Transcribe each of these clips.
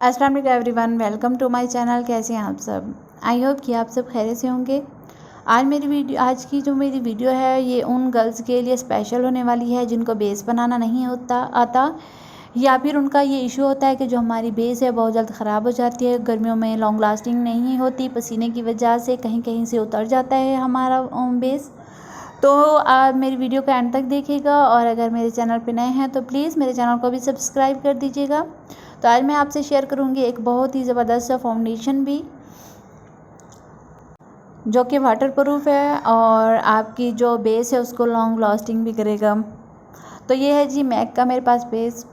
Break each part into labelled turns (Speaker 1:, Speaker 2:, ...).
Speaker 1: अस्सलाम वालेकुम everyone, welcome to my channel. कैसे हैं आप सब? आई होप कि आप सब खैरियत से होंगे। आज की जो मेरी वीडियो है ये उन गर्ल्स के लिए स्पेशल होने वाली है जिनको बेस बनाना नहीं आता या फिर उनका ये इशू होता है कि जो हमारी बेस है बहुत जल्द ख़राब हो जाती है, गर्मियों में लॉन्ग लास्टिंग नहीं होती, पसीने की वजह से कहीं कहीं से उतर जाता है हमारा बेस। तो आप मेरी वीडियो को एंड तक देखिएगा और अगर मेरे चैनल पे नए हैं तो प्लीज़ मेरे चैनल को भी सब्सक्राइब कर दीजिएगा। तो आज मैं आपसे शेयर करूंगी एक बहुत ही ज़बरदस्त फाउंडेशन भी जो कि वाटर प्रूफ है और आपकी जो बेस है उसको लॉन्ग लास्टिंग भी करेगा। तो ये है जी मैक का मेरे पास बेस,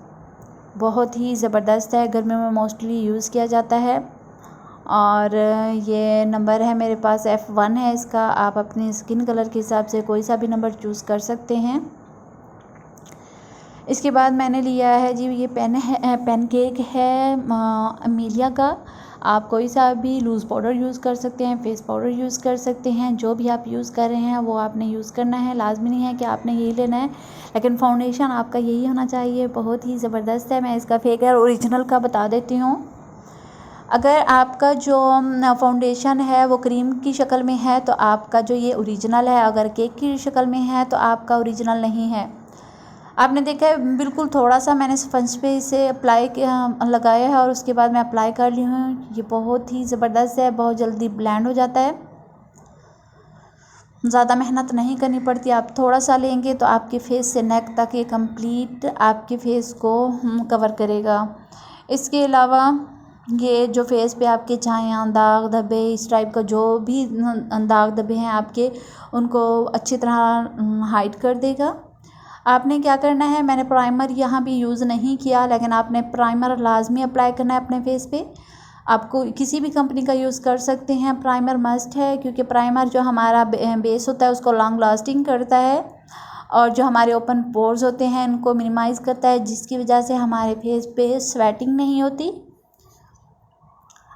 Speaker 1: बहुत ही ज़बरदस्त है, गर्मियों में मोस्टली यूज़ किया जाता है और ये नंबर है मेरे पास F1 है इसका। आप अपनी स्किन कलर के हिसाब से कोई सा भी नंबर चूज़ कर सकते हैं। इसके बाद मैंने लिया है जी ये पेनकेक है अमीलिया का। आप कोई सा भी लूज़ पाउडर यूज़ कर सकते हैं, फेस पाउडर यूज़ कर सकते हैं, जो भी आप यूज़ कर रहे हैं वो आपने यूज़ करना है। लाजमी नहीं है कि आपने यही लेना है, लेकिन फाउंडेशन आपका यही होना चाहिए। बहुत ही ज़बरदस्त है। मैं इसका फेक और ओरिजिनल का बता देती हूँ। अगर आपका जो फाउंडेशन है वो क्रीम की शक्ल में है तो आपका जो ये ओरिजिनल है, अगर केक की शक्ल में है तो आपका ओरिजिनल नहीं है। आपने देखा है बिल्कुल थोड़ा सा मैंने स्पंज पे इसे लगाया है और उसके बाद मैं अप्लाई कर ली हूँ। ये बहुत ही ज़बरदस्त है, बहुत जल्दी ब्लेंड हो जाता है, ज़्यादा मेहनत नहीं करनी पड़ती। आप थोड़ा सा लेंगे तो आपके फेस से नेक तक ये कंप्लीट आपके फेस को कवर करेगा। इसके अलावा ये जो फेस पे आपके छाया दाग धब्बे इस टाइप का जो भी दाग धब्बे हैं आपके, उनको अच्छी तरह हाइड कर देगा। आपने क्या करना है, मैंने प्राइमर यहाँ भी यूज़ नहीं किया, लेकिन आपने प्राइमर लाजमी अप्लाई करना है अपने फेस पे। आपको किसी भी कंपनी का यूज़ कर सकते हैं, प्राइमर मस्ट है क्योंकि प्राइमर जो हमारा बेस होता है उसको लॉन्ग लास्टिंग करता है और जो हमारे ओपन पोर्स होते हैं इनको मिनिमाइज़ करता है, जिसकी वजह से हमारे फेस पे स्वेटिंग नहीं होती।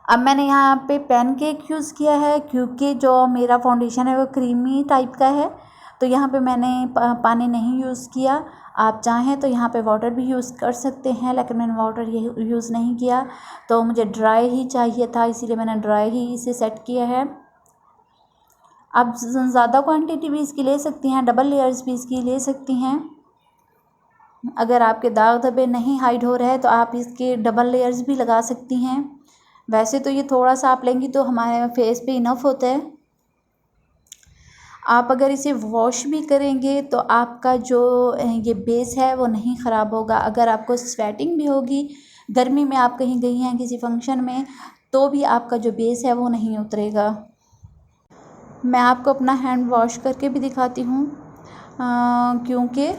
Speaker 1: अब मैंने यहाँ पे पेनकेक यूज़ किया है क्योंकि जो मेरा फाउंडेशन है वो क्रीमी टाइप का है, तो यहाँ पे मैंने पानी नहीं यूज़ किया। आप चाहें तो यहाँ पे वाटर भी यूज़ कर सकते हैं, लेकिन मैंने वाटर ये यूज़ नहीं किया, तो मुझे ड्राई ही चाहिए था, इसीलिए मैंने ड्राई ही इसे सेट किया है। आप ज़्यादा क्वांटिटी भी इसकी ले सकती हैं, डबल लेयर्स भी इसकी ले सकती हैं। अगर आपके दाग धब्बे नहीं हाइड हो रहे हैं तो आप इसके डबल लेयर्स भी लगा सकती हैं। वैसे तो ये थोड़ा सा आप लेंगी तो हमारे फेस पे इनफ होता है। आप अगर इसे वॉश भी करेंगे तो आपका जो ये बेस है वो नहीं ख़राब होगा। अगर आपको स्वेटिंग भी होगी, गर्मी में आप कहीं गई हैं किसी फंक्शन में, तो भी आपका जो बेस है वो नहीं उतरेगा। मैं आपको अपना हैंड वॉश करके भी दिखाती हूँ क्योंकि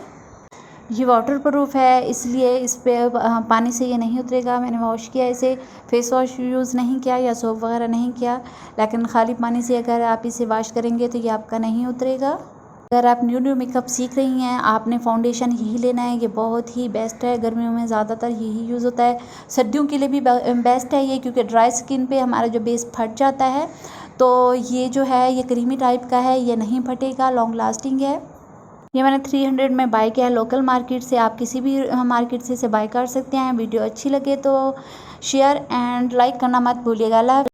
Speaker 1: ये वाटर प्रूफ है, इसलिए इस पर पानी से ये नहीं उतरेगा। मैंने वॉश किया इसे, फेस वॉश यूज़ नहीं किया या सोप वगैरह नहीं किया, लेकिन खाली पानी से अगर आप इसे वॉश करेंगे तो ये आपका नहीं उतरेगा। अगर आप न्यू मेकअप सीख रही हैं, आपने फाउंडेशन यही लेना है। ये बहुत ही बेस्ट है, गर्मियों में ज़्यादातर यही यूज़ होता है, सर्दियों के लिए भी बेस्ट है ये, क्योंकि ड्राई स्किन पे हमारा जो बेस फट जाता है, तो ये जो है ये क्रीमी टाइप का है, ये नहीं फटेगा, लॉन्ग लास्टिंग है। ये मैंने 300 में बाय किया है लोकल मार्केट से। आप किसी भी मार्केट से इसे बाय कर सकते हैं। वीडियो अच्छी लगे तो शेयर एंड लाइक करना मत भूलिएगा।